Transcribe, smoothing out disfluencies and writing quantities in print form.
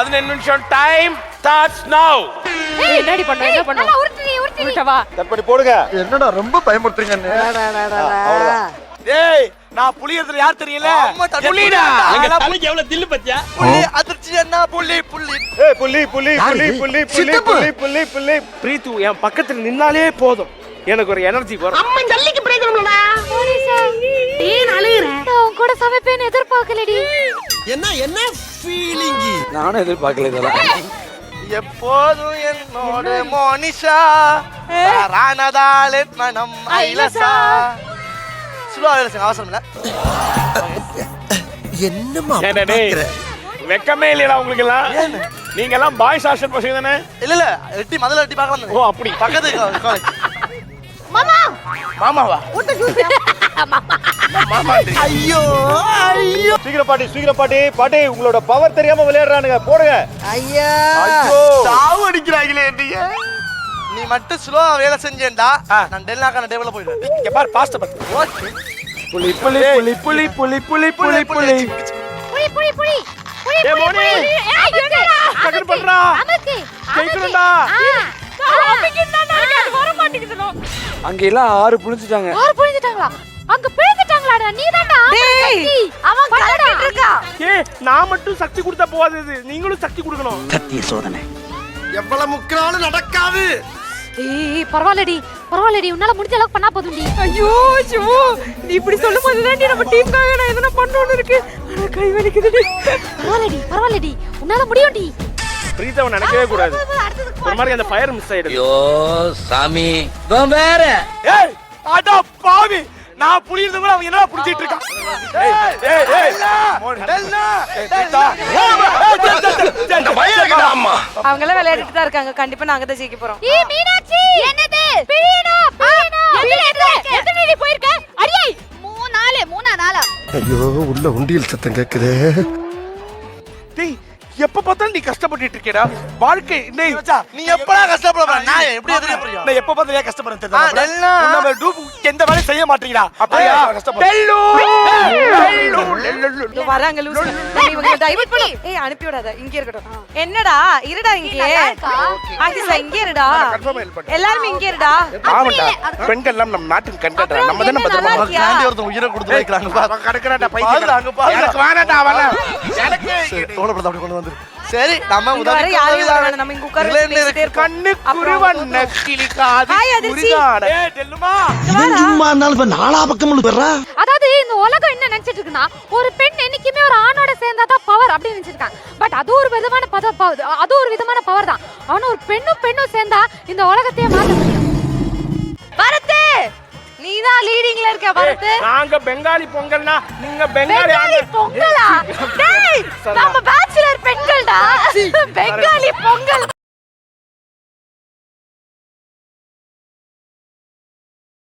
15 நிமிஷம் time starts நவ. ஏய் என்னடி பண்ண என்ன பண்ண நல்லா உருட்டு வா. கட் பண்ணி போடுங்க. என்னடா ரொம்ப பயமுறுத்துறீங்க அண்ணே. அவ்வளவுதான். டேய் நான் புலியதுல யார் தெரியல? புலிடா. எங்க தலைக்கு எவ்வளவு தில்லு பத்தியா? புலி அதிர்ச்சி என்ன புலி புலி. ஏய் புலி புலி புலி புலி புலி புலி புலி புலி. பிரீத்து என் பக்கத்துல நின்னாலே போதும் எனக்கு ஒரு எனர்ஜி வரும். அம்மா ஜல்லிக்கு பிரேக்கணும்லடா. போலீஸா ஏன் அழுகுற? நான் கூட சமைப்பேன்னு எதிர்பார்க்கலடி. என்ன ஃபீலிங்? நானும் எதிர்பார்க்கல இதெல்லாம். எப்போதும் என்னோட மோனிஷா ரானதாலே மனம் ஐலசா. ஸ்லோ ஐலசா அவசரம் இல்ல. என்னம்மா வெக்கமே இல்லையா உங்களுக்கு எல்லாம்? நீங்க எல்லாம் பாய்ஸ் ஹாஸ்டல் பசங்க தானே? இல்ல எட்டி முதல்ல எட்டி பார்க்கலாம். ஓ அப்படி பக்கத்து காலேஜ். மாமா மாமாவா? மாமா ஐயோ ஐயோ சீக்கிரம் பாட்டி பாட்டி உங்களோட பவர் தெரியாம விளையாடுறானுங்க. போடுங்க. ஐயா ஐயோ சாவு அடிக்கிறாங்களே நீங்க. நீ மட்டும் ஸ்லோவா வேலை செஞ்சேன்டா நான் டெல்லாக்கான டேபிள்ல போயிடுவேன். இங்க பாரு பாஸ்ட் பாத்து. ஓகே. புலி புலி புலி புலி புலி புலி புலி புலி புலி புலி புலி ஏ மோனி ஏய் என்னடா சக்கர் பண்றா நமக்கு கேக்குறடா. அம்மிக்குன்னா நான் வர மாட்டேங்குதுனோ. அங்க எல்லாம் 6 புளிஞ்சிட்டாங்க. 6 புளிஞ்சிட்டாங்களா? அங்க புளிஞ்சிட்டாங்களாடா? நீதான்டா டேய் அவன் கலக்கிட்டு இருக்கா. ஏ நான் மட்டும் சக்தி கொடுத்தா போகாது, நீங்களும் சக்தி கொடுக்கணும். சத்திய சோதனை எவ்வளவு முக்கினாலும் நடக்காது. ஏய் பரவாயில்லடி உன்னால முடிஞ்ச அளவுக்கு பண்ணா போதும்டி. ஐயோ சிவு நீ இப்படி சொல்லும்போது தான்டி நம்ம டீமுக்காக நான் எதனா பண்ணனும் இருக்கு. انا கை வலிக்குதுடி. பரவாயில்லடி உன்னால முடியும்டி. பிரீதாவை நினைக்கவே கூடாது. ஒரு மாதிரி அந்த ஃபயர் மிஸ் ஆயிடுது. ஐயோ சாமி நான் வேற. ஏய் அட பாவி நான் புளியறது கூட அவன் என்னடா புடிச்சிட்டு இருக்கான். ஏய் டெல்லா பிரீதா இந்த பயங்கர அம்மா அவங்க எல்லாம் விளையாடிட்டு தான் இருக்காங்க. கண்டிப்பா நாங்க தான் ஜெயிக்க போறோம். ஏய் மீனாட்சி என்னது பிரியனா எத்தனை போயிருக்க? அடியே 3 ஐயோ உள்ள உண்டியல் சத்தம் கேக்குதே. டேய் எப்ப பார்த்தாலும் நீ கஷ்டப்பட்டுட்டு இருக்கேடா. வாழ்க்கை டேய் நீ எப்படா கஷ்டப்படுற? நான் எப்படி எதிரே புரியும்? நான் எப்ப பார்த்தாலும் கஷ்டப்படுறேன் தெரியுமா? நம்ம டூப் எந்த வேலையும் செய்ய மாட்டீங்கடா. அப்படியே டெல்லு இதோ வராங்க லூஸ். இவங்க டைவர்ட் பண்ணு. ஏய் அனுப்பி விடாத. இங்க இருக்கட்டும். என்னடா இருடா இங்க. ஆகிசா இங்க இருடா. எல்லாரும் இங்க இருடா. ஆமாடா பெண்கள் எல்லாம் நம்ம நாட்டின் கண்கடா. நம்ம தான பத்திரமா காண்டி ஒருத்தன் உயிரை கொடுத்து வைக்கறாங்க. அவன் கடக்கறாடா பைத்தியம். அங்க பாரு எனக்கு வேணாடா அவள. எனக்கு தோளப்பட அப்படி கொண்டு வந்து. சரி நம்ம உதவி யாரும் நம்ம இங்க உட்கார பேசிட்டே இருக்கோம். கண்ணு குருவண்ண கிளிகாது குருகான. ஏய் டெல்லுமா சும்மா இருந்தாலும் இப்ப நாலா பக்கம் பெறா. அதாவது இந்த உலகம் என்ன நினைச்சிட்டு இருக்குன்னா ஒரு பெண் என்னைக்குமே ஒரு ஆணோட சேர்ந்தாதான் பவர் அப்படி நினைச்சிருக்காங்க. பட் அது ஒரு விதமான பவர் தான். ஆனா ஒரு பெண்ணும் சேர்ந்தா இந்த உலகத்தையே மாத்த முடியும். பரத்து நீதான் லீடிங்ல இருக்க. பரத்து நாங்க பெங்காலி பொங்கல்னா நீங்க பெங்காலி பொங்கலா? டேய் நம்ம பேச்சுலர் பெண்கள்டா. பெங்காலி பொங்கல்